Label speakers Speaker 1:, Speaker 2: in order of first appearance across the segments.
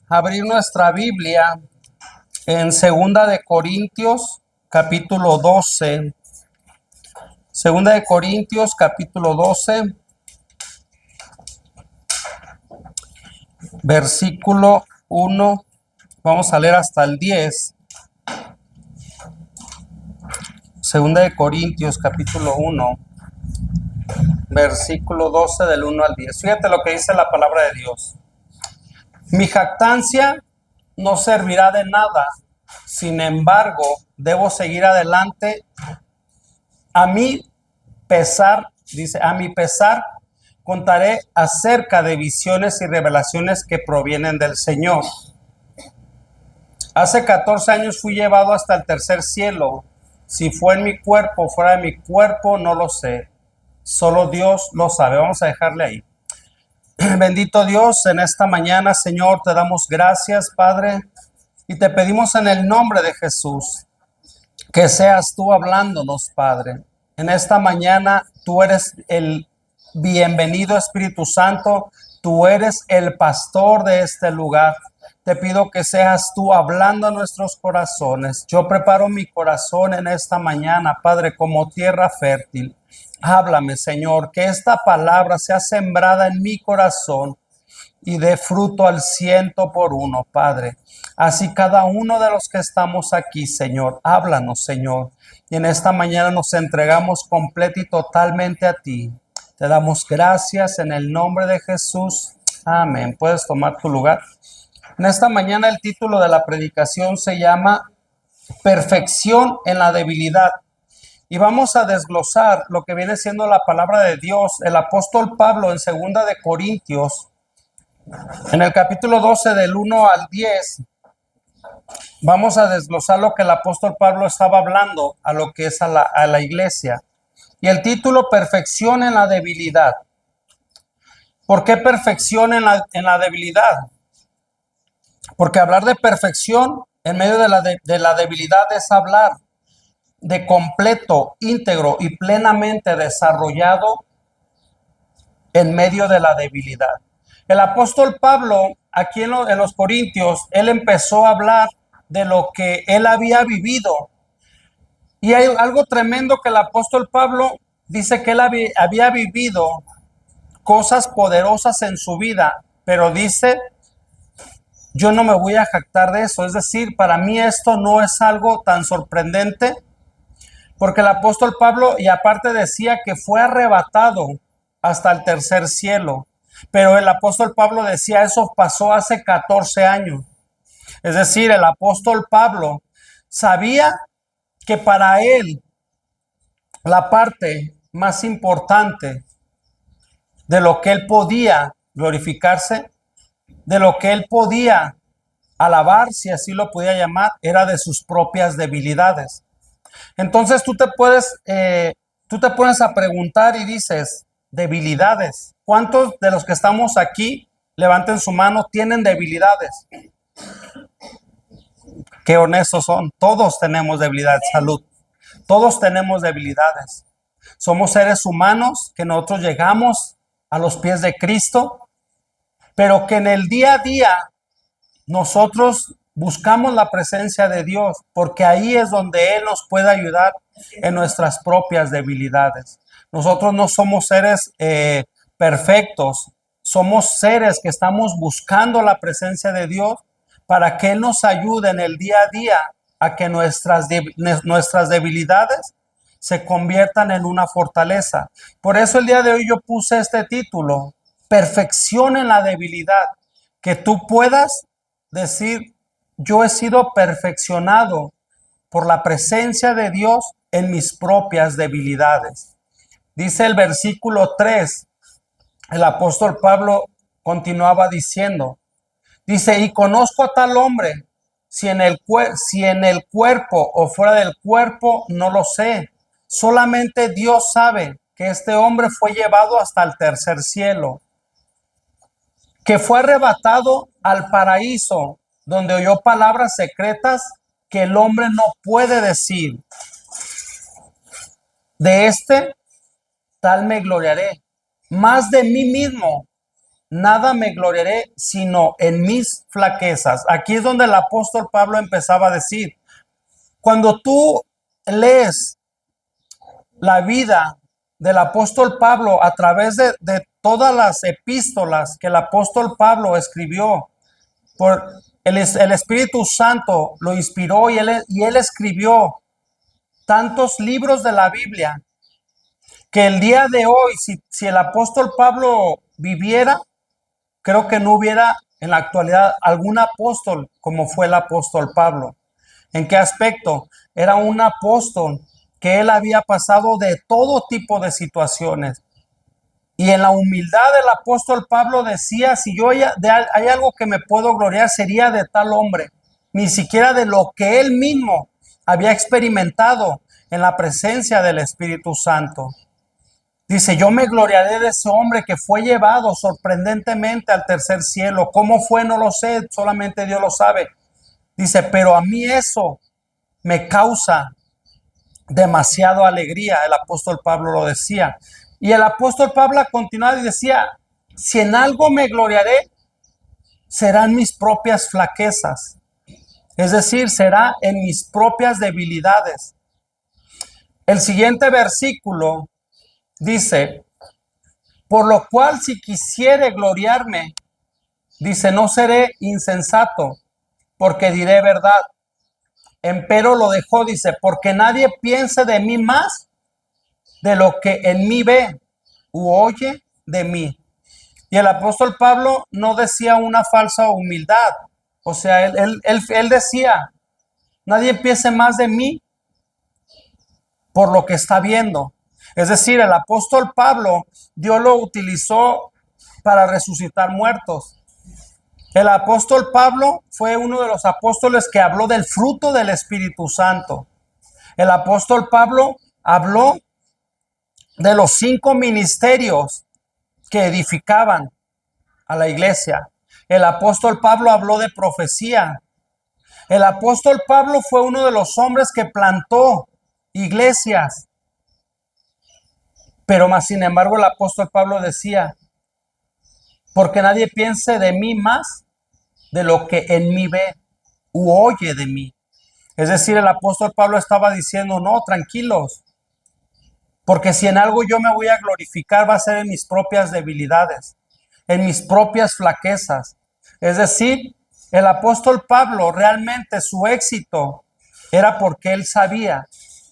Speaker 1: Abrir nuestra Biblia en Segunda de Corintios, capítulo 12. Segunda de Corintios, capítulo 12, versículo 1. Vamos a leer hasta el 10. Segunda de Corintios, capítulo 1, versículo 12, del 1 al 10. Fíjate lo que dice la palabra de Dios. Mi jactancia no servirá de nada, sin embargo, debo seguir adelante. A mi pesar, dice, a mi pesar, contaré acerca de visiones y revelaciones que provienen del Señor. Hace 14 años fui llevado hasta el tercer cielo. Si fue en mi cuerpo o fuera de mi cuerpo, no lo sé. Solo Dios lo sabe. Vamos a dejarle ahí. Bendito Dios, en esta mañana, Señor, te damos gracias, Padre, y te pedimos en el nombre de Jesús que seas tú hablándonos, Padre. En esta mañana, tú eres el bienvenido Espíritu Santo, tú eres el pastor de este lugar. Te pido que seas tú hablando a nuestros corazones. Yo preparo mi corazón en esta mañana, Padre, como tierra fértil. Háblame, Señor, que esta palabra sea sembrada en mi corazón y dé fruto al 100%, Padre. Así cada uno de los que estamos aquí, Señor, háblanos, Señor. Y en esta mañana nos entregamos completa y totalmente a ti. Te damos gracias en el nombre de Jesús. Amén. Puedes tomar tu lugar. En esta mañana el título de la predicación se llama Perfección en la debilidad. Y vamos a desglosar lo que viene siendo la palabra de Dios. El apóstol Pablo en Segunda de Corintios, en el capítulo 12 del 1 al 10, vamos a desglosar lo que el apóstol Pablo estaba hablando a lo que es a la iglesia. Y el título, Perfección en la debilidad. ¿Por qué perfección en la debilidad? Porque hablar de perfección en medio de la debilidad es hablar de completo, íntegro y plenamente desarrollado en medio de la debilidad. El apóstol Pablo, aquí en los Corintios, él empezó a hablar de lo que él había vivido. Y hay algo tremendo que el apóstol Pablo dice que él había vivido cosas poderosas en su vida, pero dice, yo no me voy a jactar de eso. Es decir, para mí esto no es algo tan sorprendente, porque el apóstol Pablo, y aparte decía que fue arrebatado hasta el tercer cielo, pero el apóstol Pablo decía, eso pasó hace 14 años. Es decir, el apóstol Pablo sabía que para él la parte más importante de lo que él podía glorificarse, de lo que él podía alabar, si así lo podía llamar, era de sus propias debilidades. Entonces tú te pones a preguntar y dices, debilidades. ¿Cuántos de los que estamos aquí, levanten su mano, tienen debilidades? Qué honestos son. Todos tenemos debilidades. Salud. Todos tenemos debilidades. Somos seres humanos que nosotros llegamos a los pies de Cristo, pero que en el día a día nosotros buscamos la presencia de Dios, porque ahí es donde Él nos puede ayudar en nuestras propias debilidades. Nosotros no somos seres perfectos, somos seres que estamos buscando la presencia de Dios para que Él nos ayude en el día a día a que nuestras debilidades se conviertan en una fortaleza. Por eso el día de hoy yo puse este título, Perfección en la debilidad, que tú puedas decir, yo he sido perfeccionado por la presencia de Dios en mis propias debilidades. Dice el versículo 3, el apóstol Pablo continuaba diciendo, dice, y conozco a tal hombre, si en el cuerpo o fuera del cuerpo, no lo sé. Solamente Dios sabe que este hombre fue llevado hasta el tercer cielo, que fue arrebatado al paraíso, donde oyó palabras secretas que el hombre no puede decir. De este tal me gloriaré, más de mí mismo nada me gloriaré sino en mis flaquezas. Aquí es donde el apóstol Pablo empezaba a decir, cuando tú lees la vida del apóstol Pablo a través de todas las epístolas que el apóstol Pablo escribió, por el Espíritu Santo lo inspiró y él escribió tantos libros de la Biblia que el día de hoy, si el apóstol Pablo viviera, creo que no hubiera en la actualidad algún apóstol como fue el apóstol Pablo. ¿En qué aspecto? Era un apóstol que él había pasado de todo tipo de situaciones. Y en la humildad del apóstol Pablo decía, si yo hay algo que me puedo gloriar, sería de tal hombre, ni siquiera de lo que él mismo había experimentado en la presencia del Espíritu Santo. Dice, yo me gloriaré de ese hombre que fue llevado sorprendentemente al tercer cielo. ¿Cómo fue? No lo sé, solamente Dios lo sabe. Dice, pero a mí eso me causa demasiado alegría. El apóstol Pablo lo decía. Y el apóstol Pablo continuaba y decía, si en algo me gloriaré, serán mis propias flaquezas. Es decir, será en mis propias debilidades. El siguiente versículo dice, por lo cual si quisiere gloriarme, dice, no seré insensato, porque diré verdad. Empero lo dejó, dice, porque nadie piense de mí más de lo que en mí ve u oye de mí. Y el apóstol Pablo no decía una falsa humildad. O sea, él decía, nadie piense más de mí por lo que está viendo. Es decir, el apóstol Pablo, Dios lo utilizó para resucitar muertos. El apóstol Pablo fue uno de los apóstoles que habló del fruto del Espíritu Santo. El apóstol Pablo habló de los 5 ministerios que edificaban a la iglesia. El apóstol Pablo habló de profecía. El apóstol Pablo fue uno de los hombres que plantó iglesias. Pero más sin embargo el apóstol Pablo decía, porque nadie piense de mí más de lo que en mí ve u oye de mí. Es decir, el apóstol Pablo estaba diciendo, no, tranquilos, porque si en algo yo me voy a glorificar va a ser en mis propias debilidades, en mis propias flaquezas. Es decir, el apóstol Pablo realmente su éxito era porque él sabía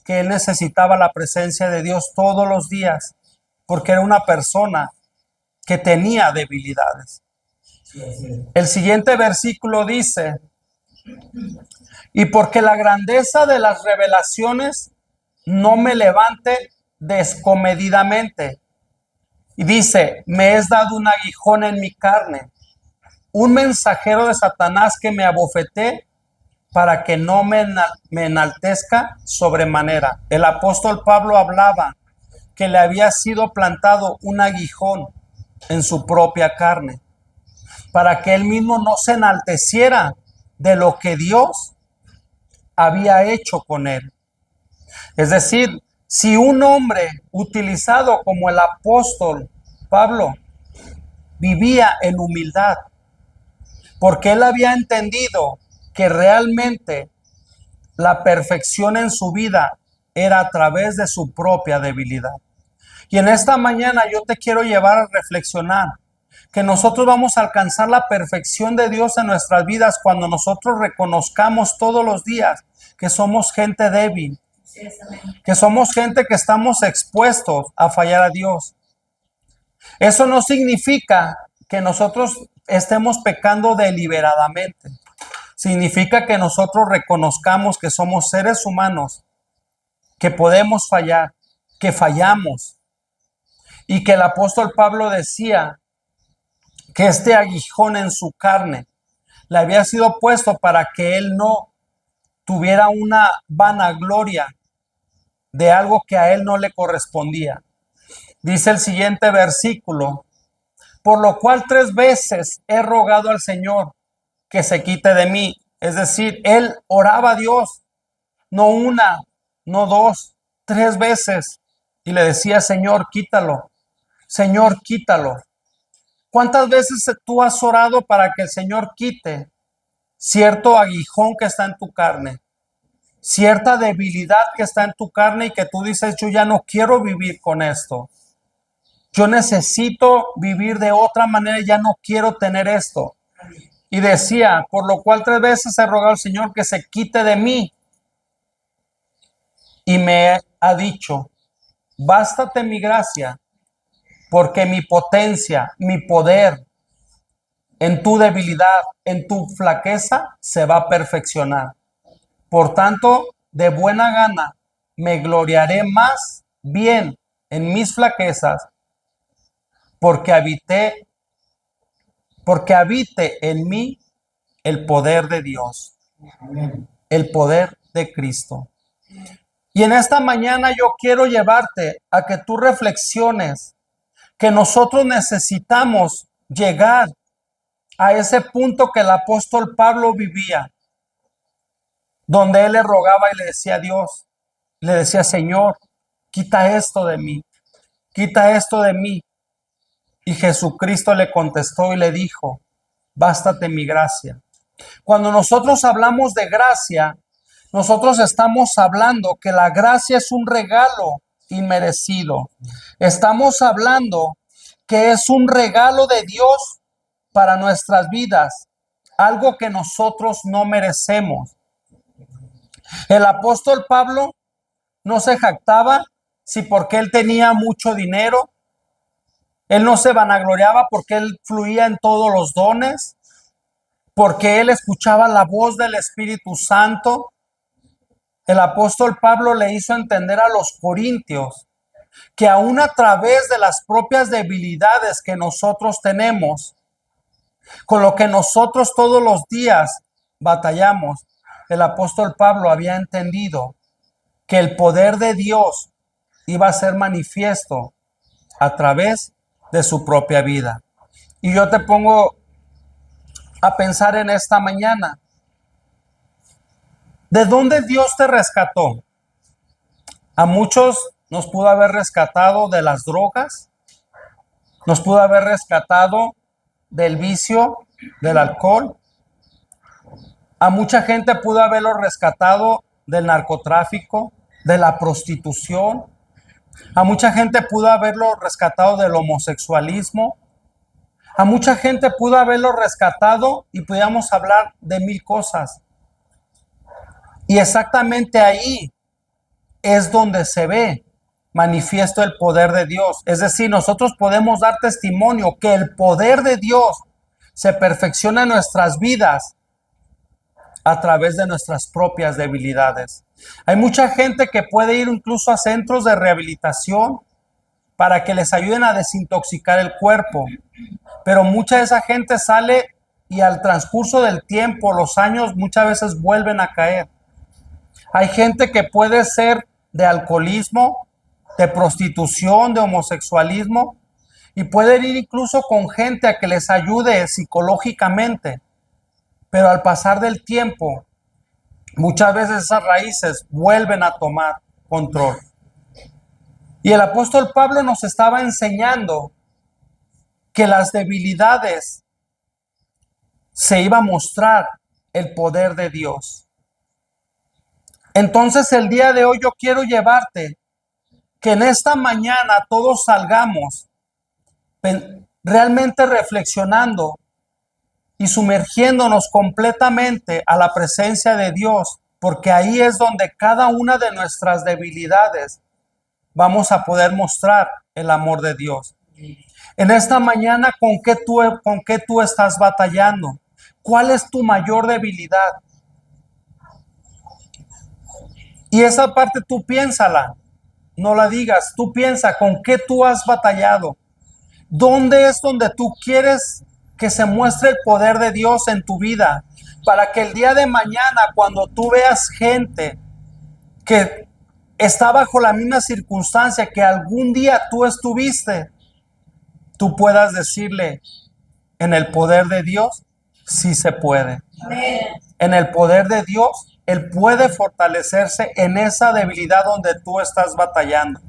Speaker 1: que él necesitaba la presencia de Dios todos los días, porque era una persona que tenía debilidades. El siguiente versículo dice, y porque la grandeza de las revelaciones no me levante descomedidamente. Y dice, me es dado un aguijón en mi carne, un mensajero de Satanás que me abofeté para que no me enaltezca sobremanera. El apóstol Pablo hablaba que le había sido plantado un aguijón en su propia carne, para que él mismo no se enalteciera de lo que Dios había hecho con él. Es decir, si un hombre utilizado como el apóstol Pablo vivía en humildad, porque él había entendido que realmente la perfección en su vida era a través de su propia debilidad. Y en esta mañana yo te quiero llevar a reflexionar que nosotros vamos a alcanzar la perfección de Dios en nuestras vidas cuando nosotros reconozcamos todos los días que somos gente débil, que somos gente que estamos expuestos a fallar a Dios. Eso no significa que nosotros estemos pecando deliberadamente. Significa que nosotros reconozcamos que somos seres humanos, que podemos fallar, que fallamos. Y que el apóstol Pablo decía que este aguijón en su carne le había sido puesto para que él no tuviera una vanagloria de algo que a él no le correspondía. Dice el siguiente versículo, por lo cual 3 veces he rogado al Señor que se quite de mí. Es decir, él oraba a Dios, no una, no 2, 3 veces. Y le decía, Señor, quítalo, Señor, quítalo. ¿Cuántas veces tú has orado para que el Señor quite cierto aguijón que está en tu carne, cierta debilidad que está en tu carne y que tú dices, yo ya no quiero vivir con esto? Yo necesito vivir de otra manera, ya no quiero tener esto. Y decía, por lo cual 3 veces he rogado al Señor que se quite de mí. Y me ha dicho, bástate mi gracia, porque mi potencia, mi poder en tu debilidad, en tu flaqueza, se va a perfeccionar. Por tanto, de buena gana me gloriaré más bien en mis flaquezas, porque habite en mí el poder de Dios, el poder de Cristo. Y en esta mañana yo quiero llevarte a que tú reflexiones que nosotros necesitamos llegar a ese punto que el apóstol Pablo vivía, donde él le rogaba y le decía a Dios, le decía, Señor, quita esto de mí, quita esto de mí. Y Jesucristo le contestó y le dijo, bástate mi gracia. Cuando nosotros hablamos de gracia, nosotros estamos hablando que la gracia es un regalo inmerecido. Estamos hablando que es un regalo de Dios para nuestras vidas, algo que nosotros no merecemos. El apóstol Pablo no se jactaba si porque él tenía mucho dinero, él no se vanagloriaba porque él fluía en todos los dones, porque él escuchaba la voz del Espíritu Santo. El apóstol Pablo le hizo entender a los corintios que aún a través de las propias debilidades que nosotros tenemos, con lo que nosotros todos los días batallamos, el apóstol Pablo había entendido que el poder de Dios iba a ser manifiesto a través de su propia vida. Y yo te pongo a pensar en esta mañana, ¿de dónde Dios te rescató? A muchos nos pudo haber rescatado de las drogas, nos pudo haber rescatado del vicio, del alcohol. A mucha gente pudo haberlo rescatado del narcotráfico, de la prostitución. A mucha gente pudo haberlo rescatado del homosexualismo. A mucha gente pudo haberlo rescatado y pudiéramos hablar de 1000 cosas. Y exactamente ahí es donde se ve manifiesto el poder de Dios. Es decir, nosotros podemos dar testimonio que el poder de Dios se perfecciona en nuestras vidas a través de nuestras propias debilidades. Hay mucha gente que puede ir incluso a centros de rehabilitación para que les ayuden a desintoxicar el cuerpo, pero mucha de esa gente sale y al transcurso del tiempo, los años, muchas veces vuelven a caer. Hay gente que puede ser de alcoholismo, de prostitución, de homosexualismo, y pueden ir incluso con gente a que les ayude psicológicamente, pero al pasar del tiempo, muchas veces esas raíces vuelven a tomar control. Y el apóstol Pablo nos estaba enseñando que las debilidades se iba a mostrar el poder de Dios. Entonces el día de hoy yo quiero llevarte que en esta mañana todos salgamos realmente reflexionando y sumergiéndonos completamente a la presencia de Dios, porque ahí es donde cada una de nuestras debilidades vamos a poder mostrar el amor de Dios. En esta mañana, ¿con qué tú estás batallando? ¿Cuál es tu mayor debilidad? Y esa parte tú piénsala, no la digas, tú piensa con qué tú has batallado. ¿Dónde es donde tú quieres que se muestre el poder de Dios en tu vida? Para que el día de mañana, cuando tú veas gente que está bajo la misma circunstancia que algún día tú estuviste, tú puedas decirle, en el poder de Dios, sí se puede. Amén. En el poder de Dios, Él puede fortalecerse en esa debilidad donde tú estás batallando.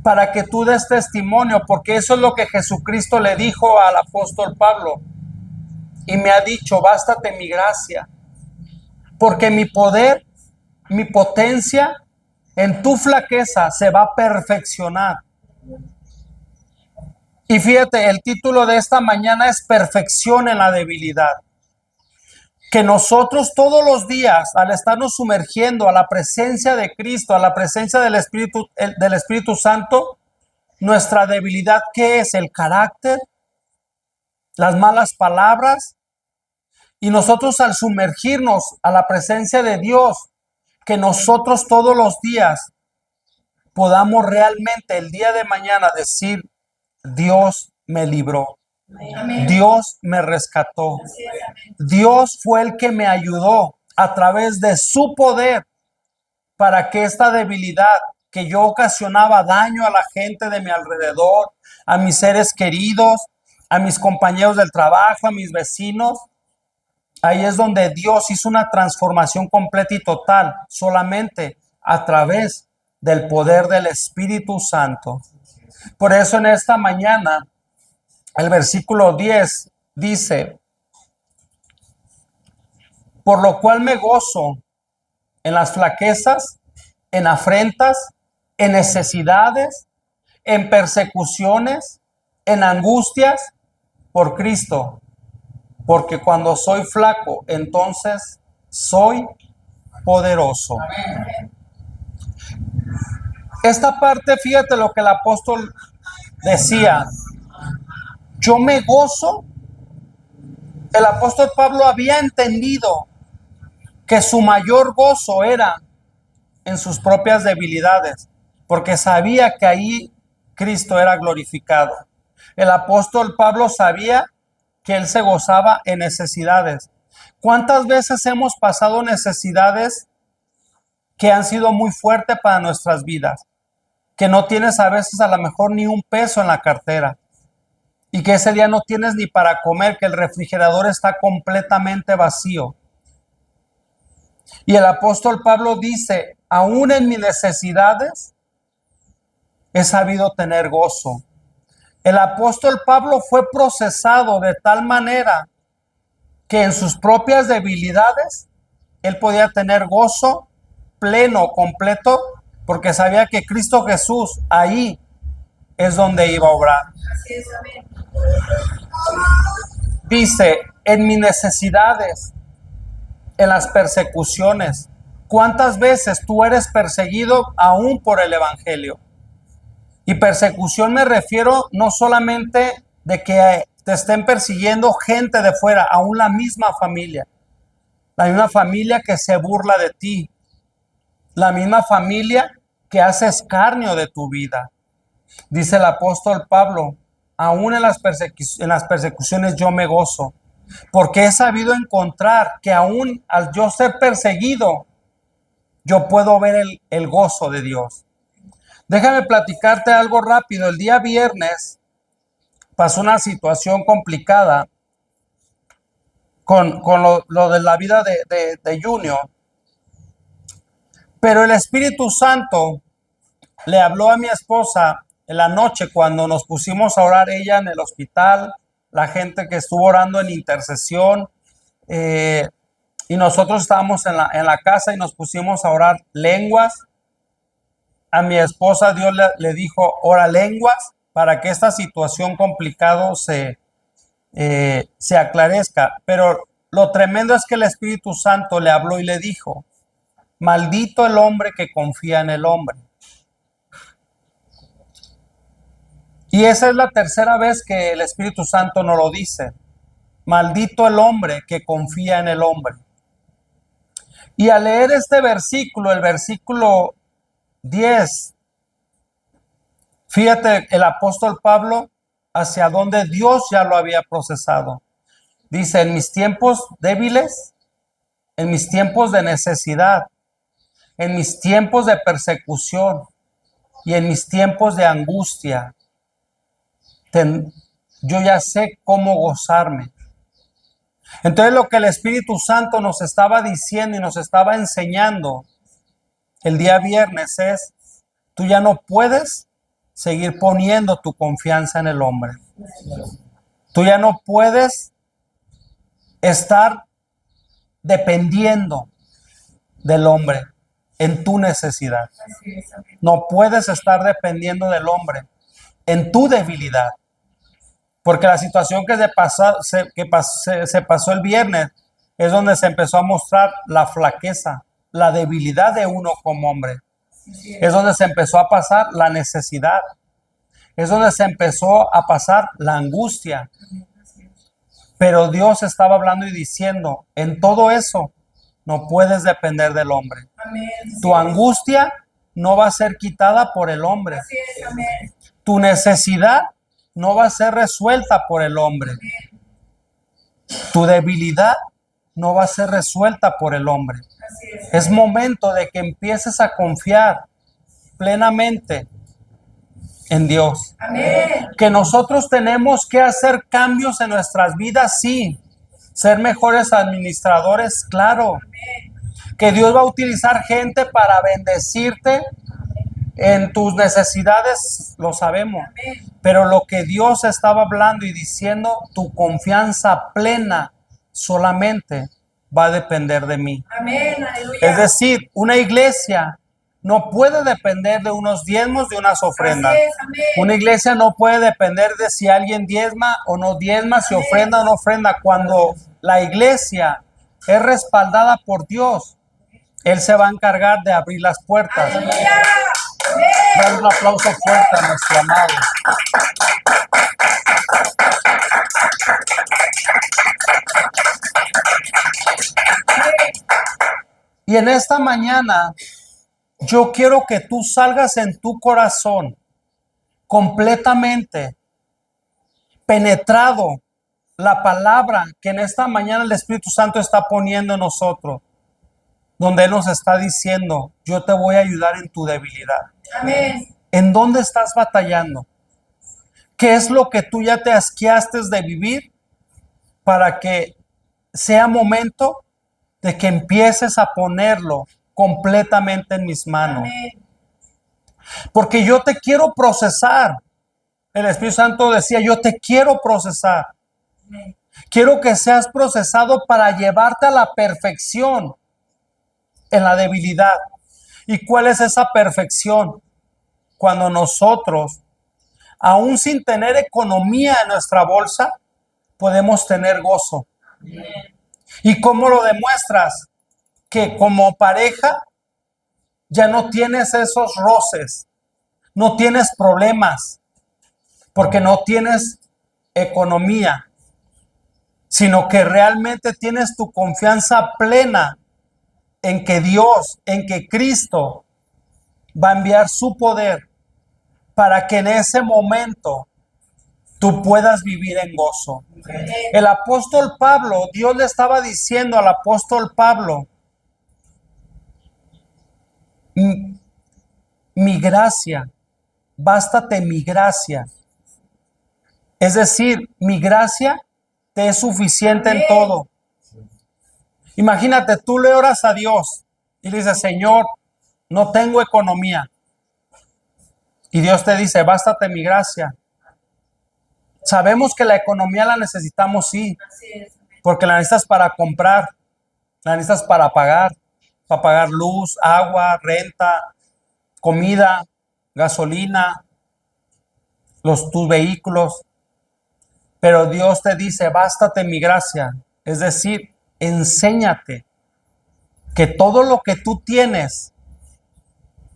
Speaker 1: para que tú des testimonio, porque eso es lo que Jesucristo le dijo al apóstol Pablo. Y me ha dicho, bástate mi gracia, porque mi poder, mi potencia en tu flaqueza se va a perfeccionar. Y fíjate, el título de esta mañana es Perfección en la debilidad. Que nosotros todos los días, al estarnos sumergiendo a la presencia de Cristo, a la presencia del Espíritu Santo, nuestra debilidad, ¿qué es? El carácter, las malas palabras. Y nosotros al sumergirnos a la presencia de Dios, que nosotros todos los días podamos realmente el día de mañana decir, Dios me libró, Dios me rescató, Dios fue el que me ayudó a través de su poder para que esta debilidad que yo ocasionaba daño a la gente de mi alrededor, a mis seres queridos, a mis compañeros del trabajo, a mis vecinos, ahí es donde Dios hizo una transformación completa y total, solamente a través del poder del Espíritu Santo. Por eso en esta mañana, el versículo 10 dice, por lo cual me gozo en las flaquezas, en afrentas, en necesidades, en persecuciones, en angustias, por Cristo. Porque cuando soy flaco, entonces soy poderoso. Esta parte, fíjate lo que el apóstol decía. Yo me gozo. El apóstol Pablo había entendido que su mayor gozo era en sus propias debilidades, porque sabía que ahí Cristo era glorificado. El apóstol Pablo sabía que él se gozaba en necesidades. ¿Cuántas veces hemos pasado necesidades que han sido muy fuertes para nuestras vidas? Que no tienes a veces a lo mejor ni un peso en la cartera y que ese día no tienes ni para comer, que el refrigerador está completamente vacío. Y el apóstol Pablo dice, aún en mis necesidades he sabido tener gozo. El apóstol Pablo fue procesado de tal manera que en sus propias debilidades él podía tener gozo pleno, completo, porque sabía que Cristo Jesús ahí es donde iba a obrar. Dice, en mis necesidades, en las persecuciones. ¿Cuántas veces tú eres perseguido aún por el Evangelio? Y persecución me refiero no solamente de que te estén persiguiendo gente de fuera, aún la misma familia que se burla de ti, la misma familia que hace escarnio de tu vida. Dice el apóstol Pablo, aún en las persecuciones yo me gozo, porque he sabido encontrar que aún al yo ser perseguido, yo puedo ver el gozo de Dios. Déjame platicarte algo rápido. El día viernes pasó una situación complicada con lo de la vida de Junior, pero el Espíritu Santo le habló a mi esposa en la noche cuando nos pusimos a orar, ella en el hospital, la gente que estuvo orando en intercesión, y nosotros estábamos en la casa y nos pusimos a orar lenguas. A mi esposa Dios le dijo, ora lenguas para que esta situación complicada se aclarezca. Pero lo tremendo es que el Espíritu Santo le habló y le dijo, maldito el hombre que confía en el hombre. Y esa es la tercera vez que el Espíritu Santo nos lo dice. Maldito el hombre que confía en el hombre. Y al leer este versículo, el versículo 10, fíjate el apóstol Pablo hacia donde Dios ya lo había procesado. Dice, en mis tiempos débiles, en mis tiempos de necesidad, en mis tiempos de persecución y en mis tiempos de angustia, yo ya sé cómo gozarme. Entonces lo que el Espíritu Santo nos estaba diciendo y nos estaba enseñando el día viernes es, tú ya no puedes seguir poniendo tu confianza en el hombre. Tú ya no puedes estar dependiendo del hombre en tu necesidad. No puedes estar dependiendo del hombre en tu debilidad. Porque la situación que se pasó el viernes es donde se empezó a mostrar la flaqueza, la debilidad de uno como hombre. Es donde se empezó a pasar la necesidad. Es donde se empezó a pasar la angustia. Pero Dios estaba hablando y diciendo, en todo eso no puedes depender del hombre. Tu angustia no va a ser quitada por el hombre. Tu necesidad no va a ser resuelta por el hombre. Tu debilidad no va a ser resuelta por el hombre. Es momento de que empieces a confiar plenamente en Dios. Que nosotros tenemos que hacer cambios en nuestras vidas, sí. Ser mejores administradores, claro. Que Dios va a utilizar gente para bendecirte en tus necesidades, lo sabemos. Pero lo que Dios estaba hablando y diciendo, tu confianza plena solamente va a depender de mí. Es decir, una iglesia no puede depender de unos diezmos, de unas ofrendas. Una iglesia no puede depender de si alguien diezma o no diezma, si ofrenda o no ofrenda. Cuando la iglesia es respaldada por Dios, Él se va a encargar de abrir las puertas. Dar un aplauso fuerte a nuestro amado. Y en esta mañana, yo quiero que tú salgas en tu corazón completamente penetrado la palabra que en esta mañana el Espíritu Santo está poniendo en nosotros, donde Él nos está diciendo, yo te voy a ayudar en tu debilidad.
Speaker 2: Amén.
Speaker 1: ¿En dónde estás batallando? ¿Qué es lo que tú ya te asqueaste de vivir para que sea momento de que empieces a ponerlo completamente en mis manos?
Speaker 2: Amén.
Speaker 1: Porque yo te quiero procesar. El Espíritu Santo decía, yo te quiero procesar.
Speaker 2: Amén.
Speaker 1: Quiero que seas procesado para llevarte a la perfección en la debilidad. ¿Y cuál es esa perfección? Cuando nosotros, aún sin tener economía en nuestra bolsa, podemos tener gozo.
Speaker 2: Amén.
Speaker 1: ¿Y cómo lo demuestras? Que como pareja ya no tienes esos roces, no tienes problemas, porque no tienes economía, sino que realmente tienes tu confianza plena en que Dios, en que Cristo va a enviar su poder para que en ese momento tú puedas vivir en gozo. El apóstol Pablo, Dios le estaba diciendo al apóstol Pablo, mi gracia, bástate mi gracia. Es decir, mi gracia te es suficiente en todo. Imagínate, tú le oras a Dios y le dices, Señor, no tengo economía. Y Dios te dice, bástate mi gracia. Sabemos que la economía la necesitamos, sí,
Speaker 2: Así es.
Speaker 1: porque la necesitas para comprar, la necesitas para pagar luz, agua, renta, comida, gasolina, tus vehículos. Pero Dios te dice, bástate mi gracia. Es decir, enséñate que todo lo que tú tienes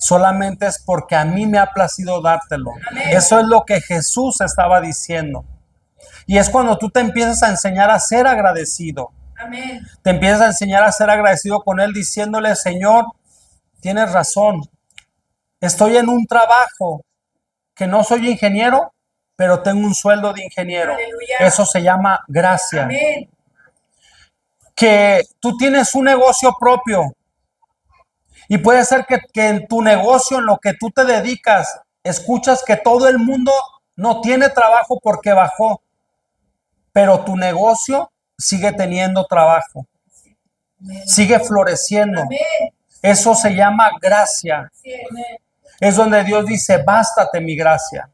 Speaker 1: solamente es porque a mí me ha placido dártelo.
Speaker 2: Amén.
Speaker 1: Eso es lo que Jesús estaba diciendo. Y es cuando tú te empiezas a enseñar a ser agradecido.
Speaker 2: Amén.
Speaker 1: Te empiezas a enseñar a ser agradecido con Él, diciéndole, Señor, tienes razón. Estoy en un trabajo que no soy ingeniero, pero tengo un sueldo de ingeniero.
Speaker 2: Aleluya.
Speaker 1: Eso se llama gracia.
Speaker 2: Amén.
Speaker 1: Que tú tienes un negocio propio y puede ser que en tu negocio, en lo que tú te dedicas, escuchas que todo el mundo no tiene trabajo porque bajó, pero tu negocio sigue teniendo trabajo,
Speaker 2: Amén.
Speaker 1: sigue floreciendo.
Speaker 2: Amén.
Speaker 1: Eso se llama gracia.
Speaker 2: Así es. Amén.
Speaker 1: es donde Dios dice, bástate mi gracia,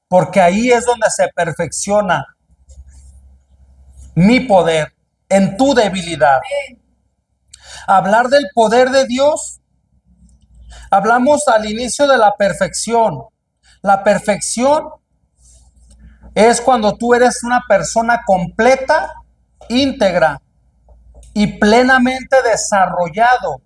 Speaker 1: porque ahí es donde se perfecciona mi poder en tu debilidad. Hablar del poder de Dios, hablamos al inicio de la perfección. La perfección es cuando tú eres una persona completa, íntegra y plenamente desarrollado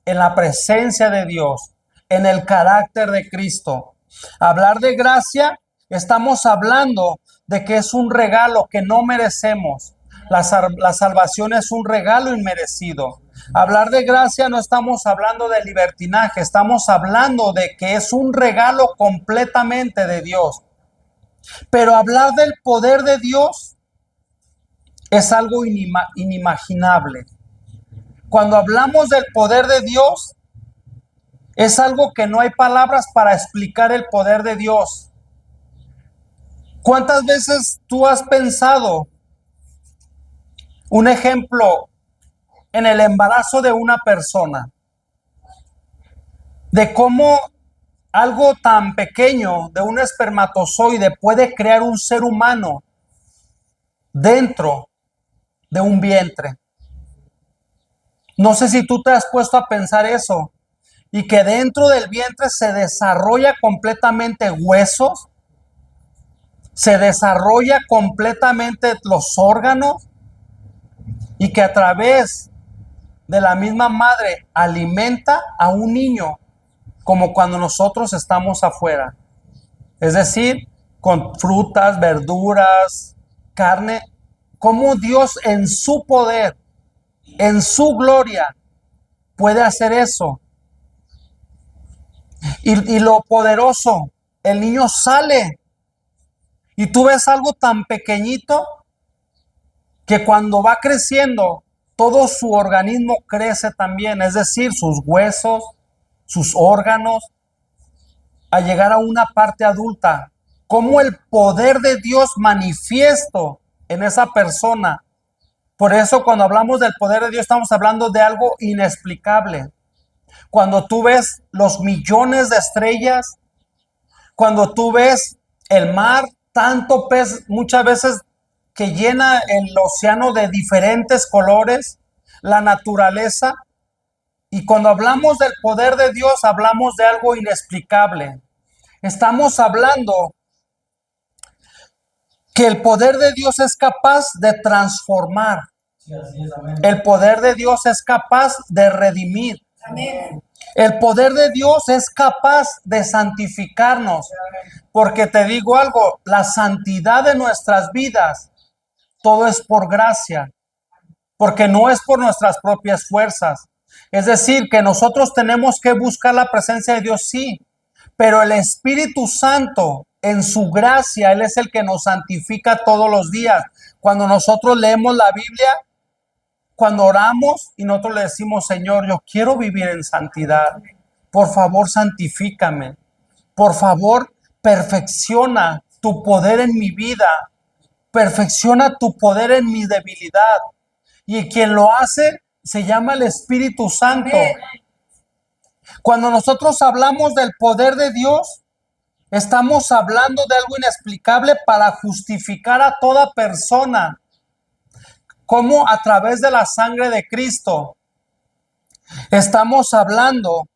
Speaker 1: en la presencia de Dios, en el carácter de Cristo. Hablar de gracia, estamos hablando de que es un regalo que no merecemos. La salvación es un regalo inmerecido. Hablar de gracia no estamos hablando de libertinaje, estamos hablando de que es un regalo completamente de Dios. Pero hablar del poder de Dios es algo inimaginable. Cuando hablamos del poder de Dios, es algo que no hay palabras para explicar el poder de Dios. ¿Cuántas veces tú has pensado, un ejemplo, en el embarazo de una persona? De cómo algo tan pequeño de un espermatozoide puede crear un ser humano dentro de un vientre. No sé si tú te has puesto a pensar eso, y que dentro del vientre se desarrolla completamente huesos, se desarrolla completamente los órganos, y que a través de la misma madre alimenta a un niño como cuando nosotros estamos afuera. Es decir, con frutas, verduras, carne, como Dios en su poder, en su gloria, puede hacer eso. Y lo poderoso, el niño sale y tú ves algo tan pequeñito que cuando va creciendo, todo su organismo crece también, es decir, sus huesos, sus órganos, a llegar a una parte adulta. Como el poder de Dios manifiesto en esa persona. Por eso cuando hablamos del poder de Dios estamos hablando de algo inexplicable. Cuando tú ves los millones de estrellas, cuando tú ves el mar, tanto pez muchas veces que llena el océano de diferentes colores, la naturaleza, y cuando hablamos del poder de Dios hablamos de algo inexplicable. Estamos hablando que el poder de Dios es capaz de transformar. El poder de Dios es capaz de redimir. El poder de Dios es capaz de santificarnos. Porque te digo algo, la santidad de nuestras vidas, todo es por gracia. Porque no es por nuestras propias fuerzas. Es decir, que nosotros tenemos que buscar la presencia de Dios, sí. Pero el Espíritu Santo, en su gracia, Él es el que nos santifica todos los días. Cuando nosotros leemos la Biblia, cuando oramos y nosotros le decimos, Señor, yo quiero vivir en santidad. Por favor, santifícame. Por favor, perfecciona tu poder en mi vida. Perfecciona tu poder en mi debilidad. Y quien lo hace se llama el Espíritu Santo. Cuando nosotros hablamos del poder de Dios, estamos hablando de algo inexplicable para justificar a toda persona. Como a través de la sangre de Cristo, estamos hablando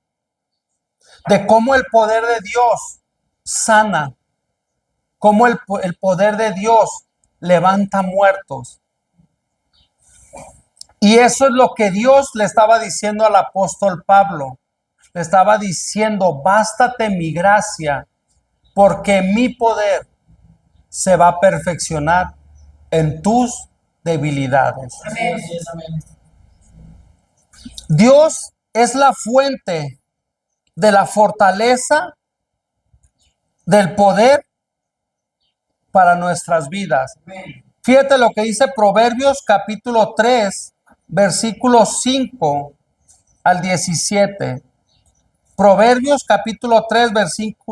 Speaker 1: de cómo el poder de Dios sana, cómo el poder de Dios levanta muertos. Y eso es lo que Dios le estaba diciendo al apóstol Pablo. Le estaba diciendo, bástate mi gracia, porque mi poder se va a perfeccionar en tus debilidades. Amén. Dios es la fuente de la fortaleza, del poder para nuestras vidas. Amén. Fíjate lo que dice Proverbios capítulo 3, versículos 5 al 17. Proverbios capítulo 3,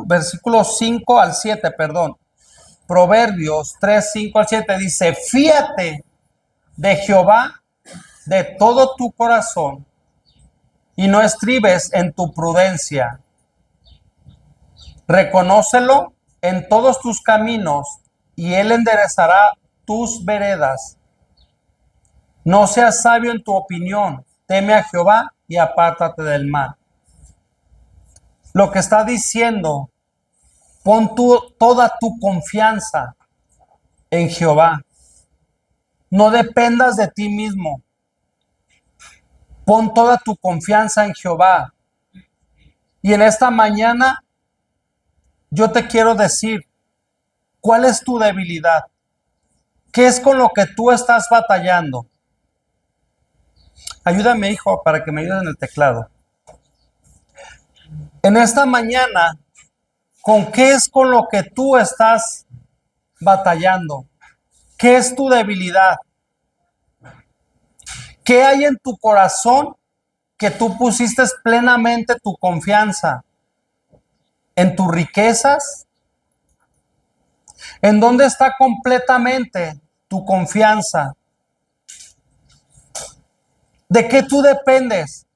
Speaker 1: versículos 5 al 7, perdón. Proverbios 3, 5 al 7 dice, fíate de Jehová de todo tu corazón y no estribes en tu prudencia. Reconócelo en todos tus caminos y Él enderezará tus veredas. No seas sabio en tu opinión, teme a Jehová y apártate del mal. Lo que está diciendo, pon toda tu confianza en Jehová. No dependas de ti mismo. Pon toda tu confianza en Jehová. Y en esta mañana yo te quiero decir, ¿cuál es tu debilidad? ¿Qué es con lo que tú estás batallando? Ayúdame, hijo, para que me ayudes en el teclado. En esta mañana, ¿con qué es con lo que tú estás batallando? ¿Qué es tu debilidad? ¿Qué hay en tu corazón que tú pusiste plenamente tu confianza? ¿En tus riquezas? ¿En dónde está completamente tu confianza? ¿De qué tú dependes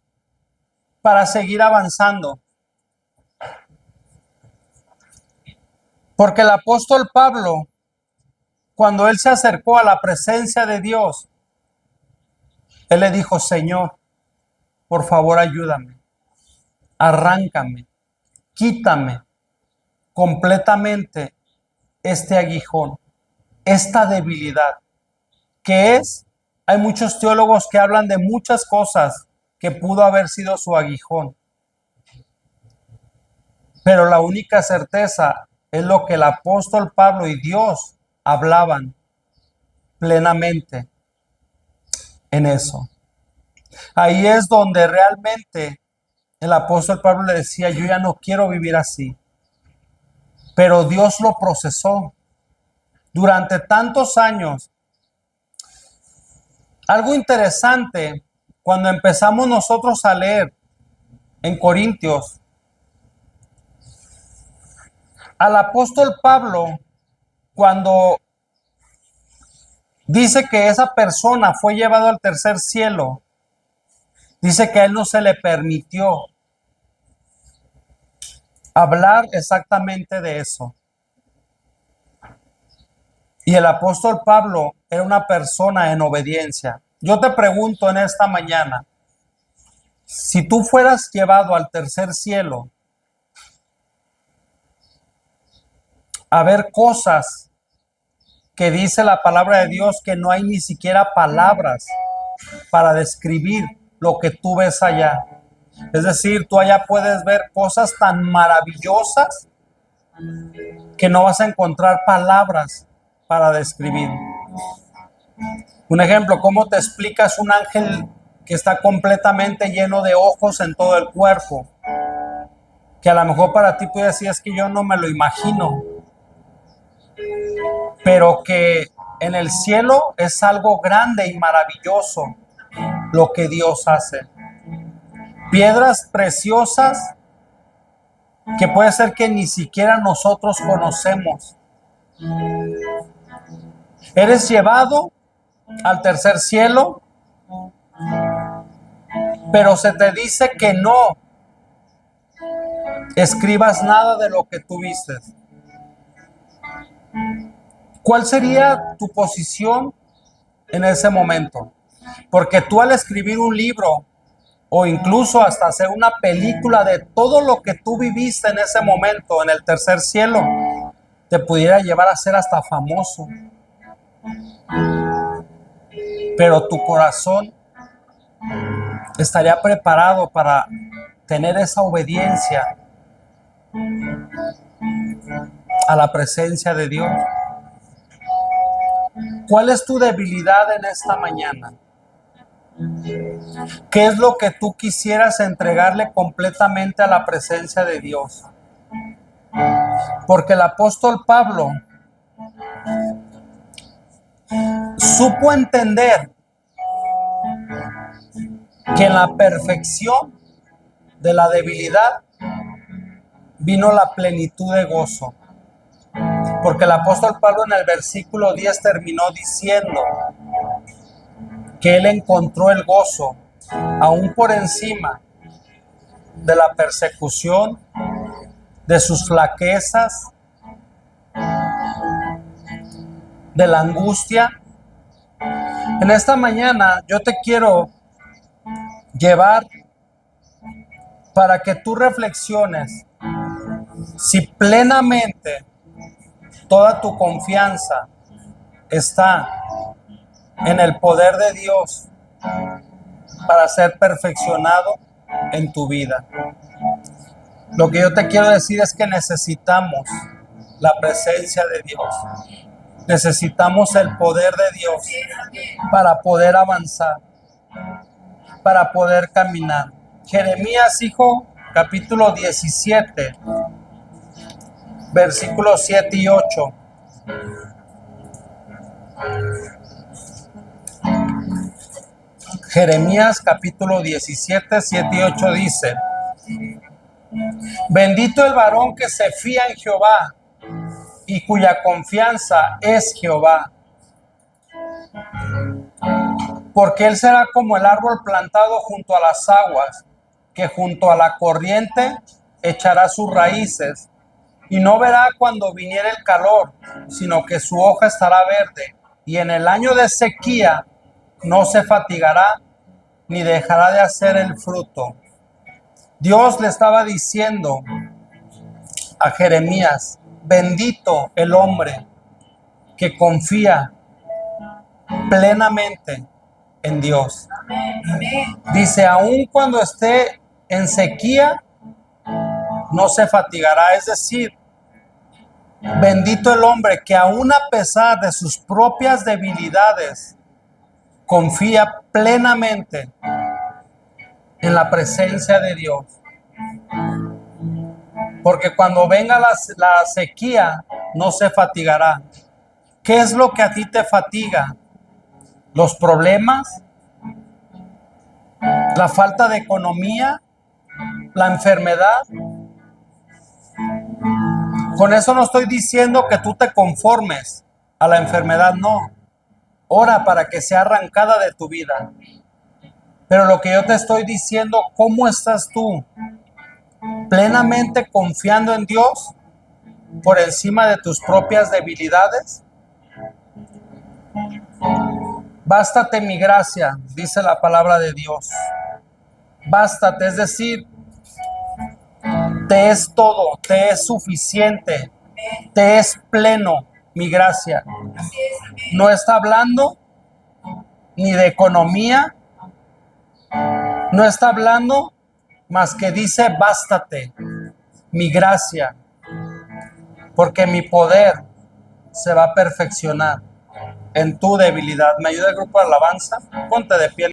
Speaker 1: para seguir avanzando? Porque el apóstol Pablo, cuando él se acercó a la presencia de Dios, él le dijo, Señor, por favor ayúdame, arráncame, quítame completamente este aguijón, esta debilidad, que es, hay muchos teólogos que hablan de muchas cosas que pudo haber sido su aguijón, pero la única certeza es lo que el apóstol Pablo y Dios hablaban plenamente en eso. Ahí es donde realmente el apóstol Pablo le decía, yo ya no quiero vivir así. Pero Dios lo procesó durante tantos años. Algo interesante, cuando empezamos nosotros a leer en Corintios, al apóstol Pablo, cuando dice que esa persona fue llevado al tercer cielo, dice que a él no se le permitió hablar exactamente de eso. Y el apóstol Pablo era una persona en obediencia. Yo te pregunto en esta mañana, si tú fueras llevado al tercer cielo a ver cosas que dice la palabra de Dios, que no hay ni siquiera palabras para describir lo que tú ves allá. Es decir, tú allá puedes ver cosas tan maravillosas que no vas a encontrar palabras para describir. Un ejemplo, ¿cómo te explicas un ángel que está completamente lleno de ojos en todo el cuerpo? Que a lo mejor para ti puede decir, es que yo no me lo imagino, pero que en el cielo es algo grande y maravilloso lo que Dios hace. Piedras preciosas que puede ser que ni siquiera nosotros conocemos. Eres llevado al tercer cielo, pero se te dice que no escribas nada de lo que tú viste. ¿Cuál sería tu posición en ese momento? Porque tú, al escribir un libro o incluso hasta hacer una película de todo lo que tú viviste en ese momento en el tercer cielo, te pudiera llevar a ser hasta famoso. Pero tu corazón estaría preparado para tener esa obediencia a la presencia de Dios. ¿Cuál es tu debilidad en esta mañana? ¿Qué es lo que tú quisieras entregarle completamente a la presencia de Dios? Porque el apóstol Pablo supo entender que en la perfección de la debilidad vino la plenitud de gozo. Porque el apóstol Pablo en el versículo 10 terminó diciendo que él encontró el gozo aún por encima de la persecución, de sus flaquezas, de la angustia. En esta mañana yo te quiero llevar para que tú reflexiones si plenamente toda tu confianza está en el poder de Dios para ser perfeccionado en tu vida. Lo que yo te quiero decir es que necesitamos la presencia de Dios. Necesitamos el poder de Dios para poder avanzar, para poder caminar. Jeremías, hijo, capítulo 17, versículos 7 y 8. Jeremías capítulo 17, 7 y 8 dice: bendito el varón que se fía en Jehová y cuya confianza es Jehová, porque él será como el árbol plantado junto a las aguas, que junto a la corriente echará sus raíces, y no verá cuando viniere el calor, sino que su hoja estará verde, y en el año de sequía no se fatigará, ni dejará de hacer el fruto. Dios le estaba diciendo a Jeremías: bendito el hombre que confía plenamente en Dios. Dice, aun cuando esté en sequía, no se fatigará. Es decir, bendito el hombre que aun a pesar de sus propias debilidades, confía plenamente en la presencia de Dios. Porque cuando venga la sequía, no se fatigará. ¿Qué es lo que a ti te fatiga? ¿Los problemas? ¿La falta de economía? ¿La enfermedad? Con eso no estoy diciendo que tú te conformes a la enfermedad, no. Ora para que sea arrancada de tu vida. Pero lo que yo te estoy diciendo, ¿cómo estás tú? ¿Plenamente confiando en Dios por encima de tus propias debilidades? Bástate mi gracia, dice la palabra de Dios. Bástate, es decir, te es todo, te es suficiente, te es pleno mi gracia. No está hablando ni de economía, no está hablando más que dice bástate mi gracia, porque mi poder se va a perfeccionar en tu debilidad. ¿Me ayuda el grupo de alabanza? Ponte de pie.